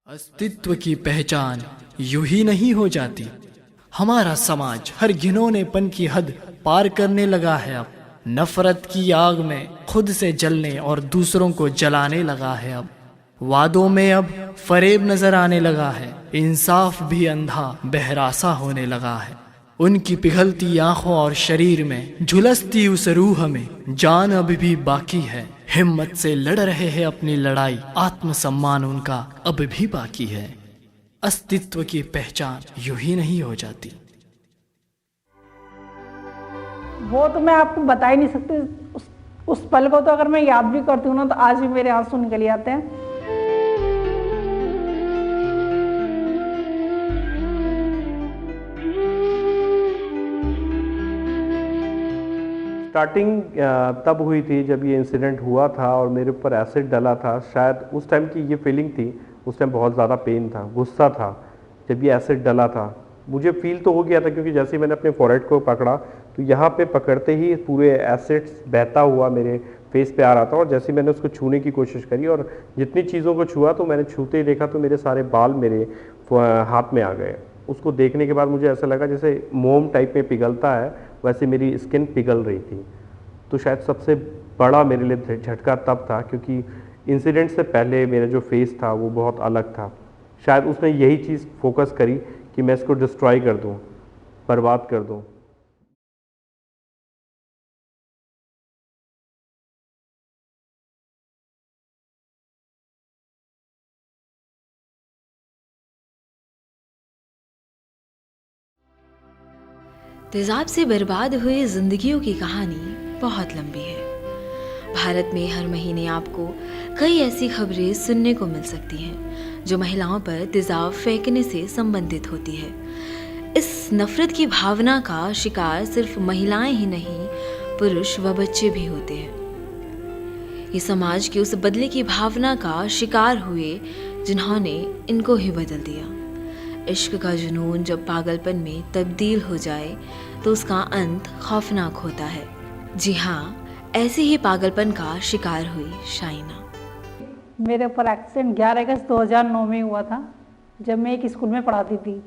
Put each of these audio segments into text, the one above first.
अस्तित्व की पहचान यूं ही नहीं हो जाती। हमारा समाज हर घिनौनेपन की हद पार करने लगा है। अब नफरत की आग में खुद से जलने और दूसरों को जलाने लगा है। अब वादों में अब फरेब नजर आने लगा है। इंसाफ भी अंधा बहरासा होने लगा है। उनकी पिघलती आंखों और शरीर में झुलसती उस रूह में जान अभी भी बाकी है। हिम्मत से लड़ रहे हैं अपनी लड़ाई, आत्मसम्मान उनका अब भी बाकी है। अस्तित्व की पहचान यूं ही नहीं हो जाती। वो तो मैं आपको बता ही नहीं सकती। उस पल को तो अगर मैं याद भी करती हूँ ना, तो आज भी मेरे आंसू निकल आते हैं। स्टार्टिंग तब हुई थी जब ये इंसिडेंट हुआ था और मेरे ऊपर एसिड डला था। शायद उस टाइम की ये फीलिंग थी। उस टाइम बहुत ज़्यादा पेन था, गुस्सा था। जब ये एसिड डला था मुझे फील तो हो गया था, क्योंकि जैसे ही मैंने अपने फॉरहेड को पकड़ा तो यहाँ पे पकड़ते ही पूरे एसिड बहता हुआ मेरे फेस पे आ रहा था। और जैसे ही मैंने उसको छूने की कोशिश करी और जितनी चीज़ों को छुआ तो मैंने छूते ही देखा तो मेरे सारे बाल मेरे हाथ में आ गए। उसको देखने के बाद मुझे ऐसा लगा जैसे मोम टाइप में पिघलता है, वैसे मेरी स्किन पिघल रही थी। तो शायद सबसे बड़ा मेरे लिए झटका तब था, क्योंकि इंसिडेंट से पहले मेरा जो फेस था वो बहुत अलग था। शायद उसने यही चीज़ फोकस करी कि मैं इसको डिस्ट्रॉय कर दूं, बर्बाद कर दूं। तेजाब से बर्बाद हुई जिंदगियों की कहानी बहुत लंबी है। भारत में हर महीने आपको कई ऐसी खबरें सुनने को मिल सकती हैं जो महिलाओं पर तेजाब फेंकने से संबंधित होती है। इस नफरत की भावना का शिकार सिर्फ महिलाएं ही नहीं, पुरुष व बच्चे भी होते हैं। ये समाज की उस बदले की भावना का शिकार हुए जिन्होंने इनको ही बदल दिया। इश्क का जुनून जब पागलपन में तब्दील हो जाए तो उसका अंत खौफनाक होता है। जी हाँ, ऐसे ही पागलपन का शिकार हुई शाइना। मेरे ऊपर एक्सीडेंट 11 अगस्त 2009 में हुआ था, जब मैं एक स्कूल में पढ़ाती थी।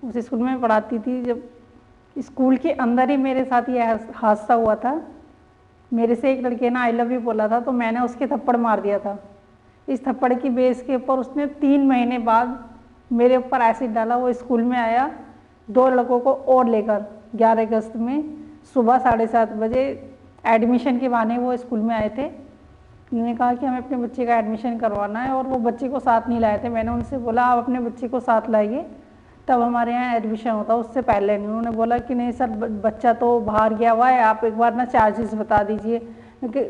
उस स्कूल में पढ़ाती थी, जब स्कूल के अंदर ही मेरे साथ ये हादसा हुआ था। मेरे से एक लड़के ने आई लव यू बोला था, तो मैंने उसके थप्पड़ मार दिया था। इस थप्पड़ की बेस के ऊपर उसने 3 महीने बाद मेरे ऊपर एसिड डाला। वो स्कूल में आया 2 लड़कों को और लेकर 11 अगस्त में सुबह 7:30 बजे एडमिशन के बहाने वो स्कूल में आए थे। उन्होंने कहा कि हमें अपने बच्चे का एडमिशन करवाना है, और वो बच्चे को साथ नहीं लाए थे। मैंने उनसे बोला आप अपने बच्चे को साथ लाइए, तब हमारे यहाँ एडमिशन होता, उससे पहले नहीं। उन्होंने बोला कि नहीं सर, बच्चा तो बाहर गया हुआ है, आप एक बार ना चार्जेस बता दीजिए, क्योंकि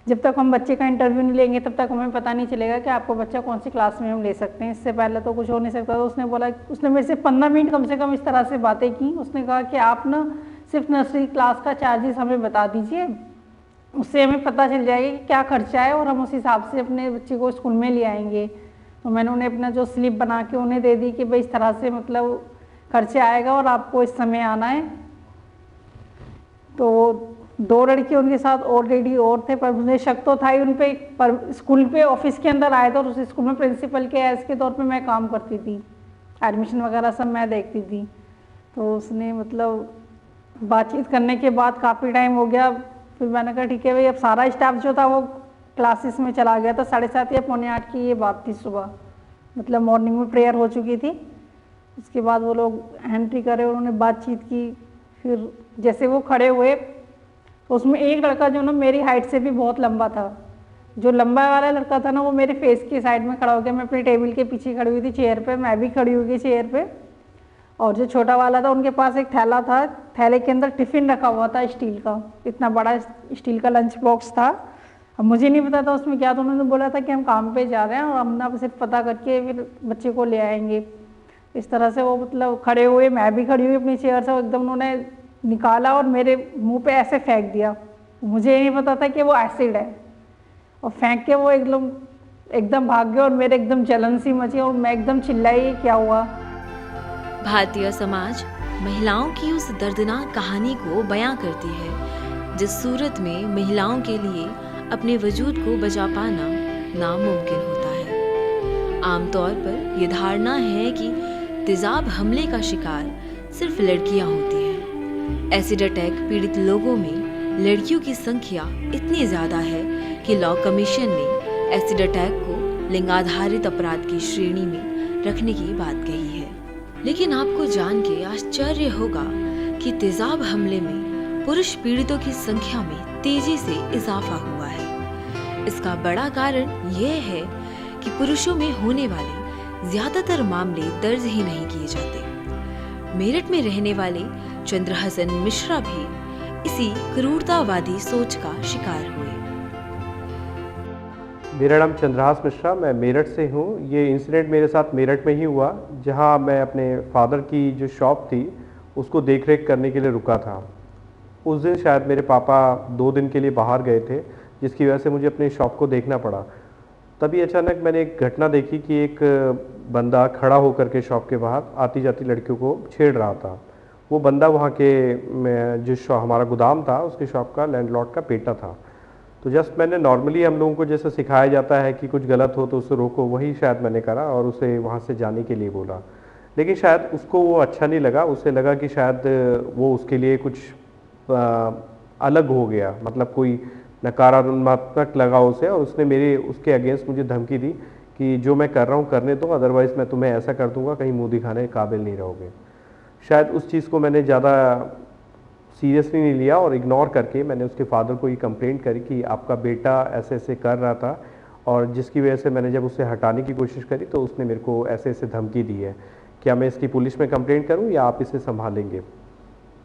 जब तक हम बच्चे का इंटरव्यू नहीं लेंगे तब तक हमें पता नहीं चलेगा कि आपको बच्चा कौन सी क्लास में हम ले सकते हैं। इससे पहले तो कुछ हो नहीं सकता। तो उसने बोला, उसने मेरे से 15 मिनट कम से कम इस तरह से बातें की। उसने कहा कि आप ना सिर्फ नर्सरी क्लास का चार्जेस हमें बता दीजिए, उससे हमें पता चल जाएगा कि क्या खर्चा है, और हम उस हिसाब से अपने बच्चे को स्कूल में ले आएंगे। तो मैंने उन्हें अपना जो स्लिप बना के उन्हें दे दी कि भाई इस तरह से मतलब खर्चा आएगा और आपको इस समय आना है। तो 2 लड़के उनके साथ ऑलरेडी और थे, पर मुझे शक तो था ही उन पे। पर स्कूल पे ऑफिस के अंदर आए थे, और उस स्कूल में प्रिंसिपल के एज के तौर पे मैं काम करती थी, एडमिशन वगैरह सब मैं देखती थी। तो उसने मतलब बातचीत करने के बाद काफ़ी टाइम हो गया। फिर मैंने कहा ठीक है भाई, अब सारा स्टाफ जो था वो क्लासेस में चला गया था। 7:30 या 7:45 की ये बात थी सुबह, मतलब मॉर्निंग में प्रेयर हो चुकी थी। उसके बाद वो लोग एंट्री करे, उन्होंने बातचीत की। फिर जैसे वो खड़े हुए तो उसमें एक लड़का जो ना मेरी हाइट से भी बहुत लंबा था। जो लंबा वाला लड़का था ना, वो मेरे फेस के साइड में खड़ा हो गया। मैं अपनी टेबल के पीछे खड़ी हुई थी चेयर पे, मैं भी खड़ी हुई चेयर पे। और जो छोटा वाला था उनके पास एक थैला था, थैले के अंदर टिफ़िन रखा हुआ था स्टील का, इतना बड़ा स्टील का लंच बॉक्स था। अब मुझे नहीं पता था उसमें क्या था। उन्होंने बोला था कि हम काम पे जा रहे हैं और हम ना सिर्फ पता करके फिर बच्चे को ले आएंगे। इस तरह से वो मतलब खड़े हुए, मैं भी खड़ी हुई अपनी चेयर से, एकदम उन्होंने निकाला और मेरे मुंह पे ऐसे फेंक दिया। मुझे नहीं पता था कि वो एसिड है, और फेंक के वो एकदम भाग गए, और मेरे एकदम जलन सी मची, और मैं एकदम चिल्लाई क्या हुआ। भारतीय समाज महिलाओं की उस दर्दनाक कहानी को बयां करती है जिस सूरत में महिलाओं के लिए अपने वजूद को बचा पाना नामुमकिन होता है। आमतौर पर यह धारणा है कि तेजाब हमले का शिकार सिर्फ लड़कियां होती हैं। एसिड अटैक पीड़ित लोगों में लड़कियों की संख्या इतनी ज़्यादा है कि लॉ कमीशन ने एसिड अटैक को लिंगाधारित अपराध की श्रेणी में रखने की बात कही है। लेकिन आपको जान के आश्चर्य होगा कि तेजाब हमले में पुरुष पीड़ितों की संख्या में तेजी से इजाफा हुआ है। इसका बड़ा कारण यह है कि पुरुषों में होने वाले ज्यादातर मामले दर्ज ही नहीं किए जाते। मेरठ में रहने वाले चंद्रहसन मिश्रा भी इसी क्रूरतावादी सोच का शिकार हुए। मेरा नाम चंद्रहास मिश्रा, मैं मेरठ से हूँ। ये इंसिडेंट मेरे साथ मेरठ में ही हुआ, जहाँ मैं अपने फादर की जो शॉप थी उसको देख रेख करने के लिए रुका था। उस दिन शायद मेरे पापा 2 दिन के लिए बाहर गए थे, जिसकी वजह से मुझे अपनी शॉप को देखना पड़ा। तभी अचानक मैंने एक घटना देखी कि एक बंदा खड़ा होकर के शॉप के बाहर आती जाती लड़कियों को छेड़ रहा था। वो बंदा वहाँ के जो हमारा गोदाम था उसके शॉप का लैंडलॉर्ड का बेटा था। तो जस्ट मैंने नॉर्मली हम लोगों को जैसे सिखाया जाता है कि कुछ गलत हो तो उसे रोको, वही शायद मैंने करा और उसे वहाँ से जाने के लिए बोला। लेकिन शायद उसको वो अच्छा नहीं लगा, उसे लगा कि शायद वो उसके लिए कुछ अलग हो गया, मतलब कोई नकारात्मक लगा उसे, और उसने उसके अगेंस्ट मुझे धमकी दी कि जो मैं कर रहा हूँ करने दो, अदरवाइज़ मैं तुम्हें ऐसा कर दूंगा कहीं मुँह दिखाने के काबिल नहीं रहोगे। शायद उस चीज़ को मैंने ज़्यादा सीरियसली नहीं लिया और इग्नोर करके मैंने उसके फादर को ये कंप्लेंट करी कि आपका बेटा ऐसे ऐसे कर रहा था, और जिसकी वजह से मैंने जब उसे हटाने की कोशिश करी तो उसने मेरे को ऐसे ऐसे धमकी दी है, क्या मैं इसकी पुलिस में कंप्लेंट करूं या आप इसे संभालेंगे।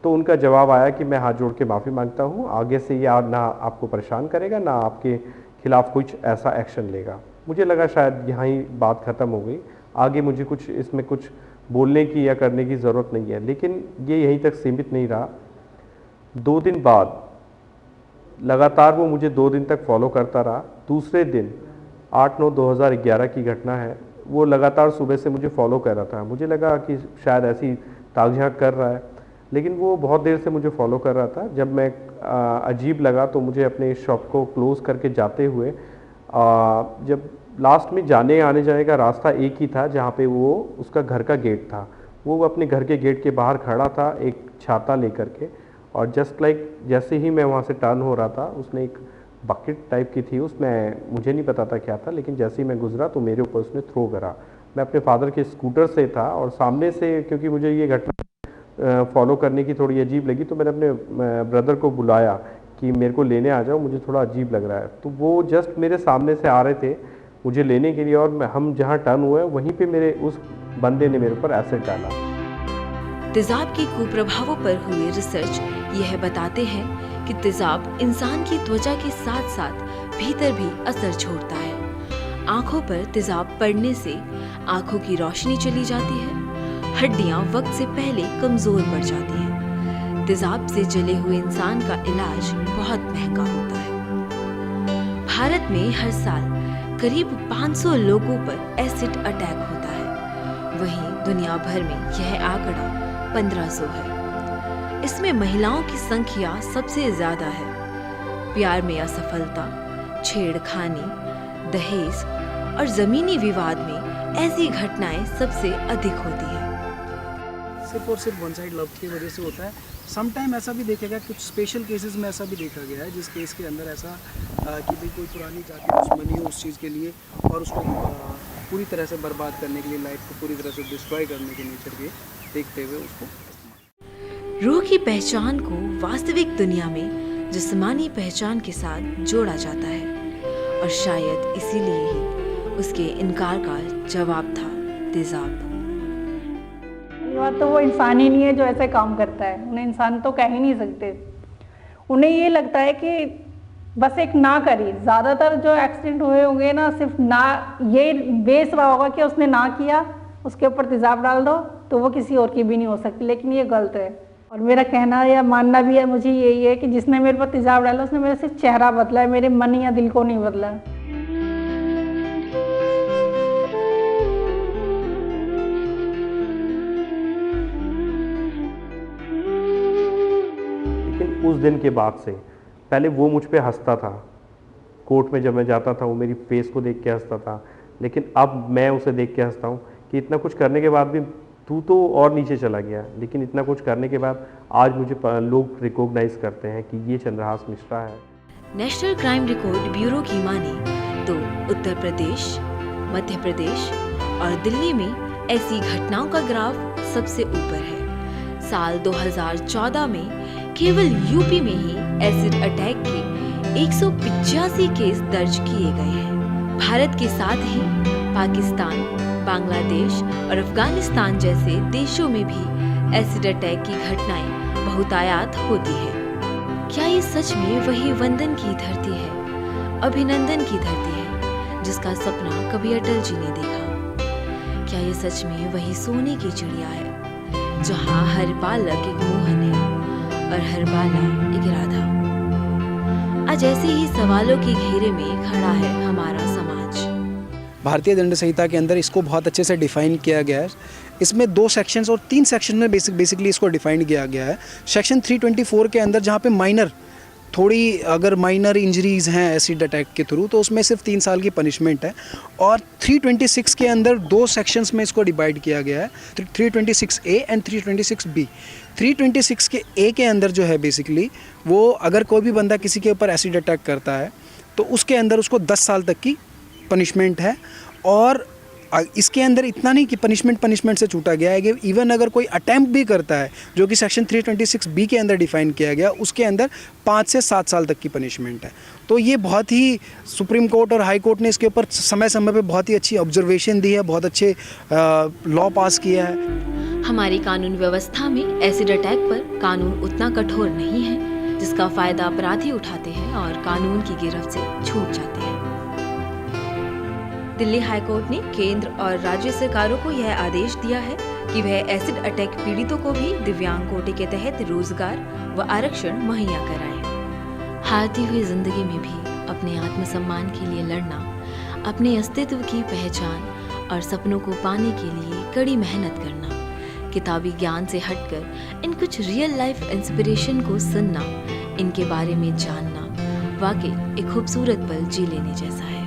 तो उनका जवाब आया कि मैं हाथ जोड़ के माफ़ी मांगता हूं, आगे से ये ना आपको परेशान करेगा ना आपके खिलाफ़ कुछ ऐसा एक्शन लेगा। मुझे लगा शायद यहाँ ही बात ख़त्म हो गई, आगे मुझे कुछ इसमें कुछ बोलने की या करने की ज़रूरत नहीं है। लेकिन ये यहीं तक सीमित नहीं रहा। 2 दिन बाद लगातार वो मुझे 2 दिन तक फॉलो करता रहा। दूसरे दिन 8/9/2011 की घटना है, वो लगातार सुबह से मुझे फॉलो कर रहा था। मुझे लगा कि शायद ऐसी ताक झांक कर रहा है, लेकिन वो बहुत देर से मुझे फॉलो कर रहा था। जब मैं अजीब लगा तो मुझे अपने शॉप को क्लोज़ करके जाते हुए जब लास्ट में जाने जाने का रास्ता एक ही था, जहाँ पे वो उसका घर का गेट था, वो अपने घर के गेट के बाहर खड़ा था एक छाता लेकर के, और जस्ट लाइक जैसे ही मैं वहाँ से टर्न हो रहा था, उसने एक बकेट टाइप की थी, उसमें मुझे नहीं पता था क्या था, लेकिन जैसे ही मैं गुजरा तो मेरे ऊपर उसने थ्रो करा। मैं अपने फादर के स्कूटर से था और सामने से, क्योंकि मुझे ये घटना फॉलो करने की थोड़ी अजीब लगी, तो मैंने अपने ब्रदर को बुलाया कि मेरे को लेने आ जाओ, मुझे थोड़ा अजीब लग रहा है। तो वो जस्ट मेरे सामने से आ रहे थे मुझे लेने के लिए, और हम जहाँ टर्न हुए वहीं पे मेरे उस बंदे ने मेरे ऊपर एसिड डाला। तेजाब के कुप्रभावों पर हुए रिसर्च यह बताते हैं कि तेजाब इंसान की त्वचा के साथ साथ भीतर भी असर छोड़ता है। आंखों पर तेजाब पड़ने से आंखों की रोशनी चली जाती है, हड्डियां वक्त से पहले कमजोर पड़ जाती हैं। तेजाब से जले हुए इंसान का इलाज बहुत महंगा होता है। भारत में हर साल करीब 500 लोगों पर एसिड अटैक होता है। वहीं दुनिया भर में यह आंकड़ा 1500 है। इसमें महिलाओं की संख्या सबसे ज्यादा है। प्यार में असफलता, छेड़खानी, दहेज और जमीनी विवाद में ऐसी घटनाएं सबसे अधिक होती है। सिर्फ और सिर्फ वन साइड लव की वजह से होता है। समटाइम ऐसा भी देखा गया, कुछ स्पेशल केसेस में ऐसा भी देखा गया है जिस केस के अंदर ऐसा कि भाई कोई पुरानी जाति दुश्मनी हो उस चीज़ के लिए और उसको पूरी तरह से बर्बाद करने के लिए, लाइफ को पूरी तरह से डिस्ट्रॉय करने के नेचर के देखते हुए उसको। रूह की पहचान को वास्तविक दुनिया में जिस्मानी पहचान के साथ जोड़ा जाता है, और शायद इसीलिए ही उसके इनकार का जवाब था तेजाब। ये बात तो वो इंसान ही नहीं है जो ऐसे काम करता है, उन्हें इंसान तो कह ही नहीं सकते। उन्हें ये लगता है कि बस एक ना करी। ज़्यादातर जो एक्सीडेंट हुए होंगे ना, सिर्फ ना ये बेस रहा होगा कि उसने ना किया, उसके ऊपर तेजाब डाल दो, तो वो किसी और की भी नहीं हो सकती। लेकिन ये गलत है, और मेरा कहना या मानना भी है मुझे यही है कि जिसने मेरे पर तेजाब डाला उसने मेरा सिर्फ चेहरा बदला है, मेरे मन या दिल को नहीं बदला। लेकिन उस दिन के बाद से पहले वो मुझ पे हंसता था, कोर्ट में जब मैं जाता था वो मेरी फेस को देख के हंसता था, लेकिन अब मैं उसे देख के हंसता हूँ कि इतना कुछ करने के बाद भी तू तो और नीचे चला गया, लेकिन इतना कुछ करने के बाद आज मुझे लोग रिकॉग्नाइज करते हैं कि ये चंद्रहास मिश्रा है। नेशनल क्राइम रिकॉर्ड ब्यूरो की माने तो उत्तर प्रदेश, मध्य प्रदेश और दिल्ली में ऐसी घटनाओं का ग्राफ सबसे ऊपर है। साल 2014 में केवल यूपी में ही एसिड अटैक के 185 केस दर्ज किए गए हैं। भारत के साथ ही पाकिस्तान, बांग्लादेश और अफगानिस्तान जैसे देशों में भी एसिड अटैक की घटनाएं बहुतायत होती है। क्या ये सच में वही वंदन की धरती है, अभिनंदन की धरती है, जिसका सपना कभी अटल जी ने देखा? क्या ये सच में वही सोने की चिड़िया है, जहाँ हर बालक एक मोहन है और हर बाला एक राधा? आज ऐसे ही सवालों के घेरे में खड़ा है हमारा समाज। भारतीय दंड संहिता के अंदर इसको बहुत अच्छे से डिफाइन किया गया है। इसमें 2 सेक्शंस और 3 सेक्शन में बेसिकली इसको डिफाइन किया गया है। सेक्शन 324 के अंदर जहाँ पे माइनर थोड़ी अगर माइनर इंजरीज हैं एसिड अटैक के थ्रू, तो उसमें सिर्फ 3 साल की पनिशमेंट है। और 326 के अंदर 2 सेक्शंस में इसको डिवाइड किया गया है, 326A एंड 326B। 326 के ए के अंदर जो है बेसिकली वो अगर कोई भी बंदा किसी के ऊपर एसिड अटैक करता है तो उसके अंदर उसको 10 साल तक की पनिशमेंट है। और इसके अंदर इतना नहीं कि पनिशमेंट से छूटा गया है कि इवन अगर कोई अटैम्प्ट भी करता है, जो कि सेक्शन 326B के अंदर डिफाइन किया गया, उसके अंदर 5 से 7 साल तक की पनिशमेंट है। तो ये बहुत ही सुप्रीम कोर्ट और हाई कोर्ट ने इसके ऊपर समय समय पे बहुत ही अच्छी ऑब्जर्वेशन दी है, बहुत अच्छे लॉ पास किया है। हमारी कानून व्यवस्था में एसिड अटैक पर कानून उतना कठोर नहीं है, जिसका फायदा अपराधी उठाते हैं और कानून की गिरफ्त से छूट जाते हैं। दिल्ली हाई कोर्ट ने केंद्र और राज्य सरकारों को यह आदेश दिया है कि वह एसिड अटैक पीड़ितों को भी दिव्यांग कोटे के तहत रोजगार व आरक्षण मुहैया कराएं। हारती हुई जिंदगी में भी अपने आत्मसम्मान के लिए लड़ना, अपने अस्तित्व की पहचान और सपनों को पाने के लिए कड़ी मेहनत करना, किताबी ज्ञान से हटकर इन कुछ रियल लाइफ इंस्पिरेशन को सुनना, इनके बारे में जानना वाकई एक खूबसूरत पल जी लेने जैसा है।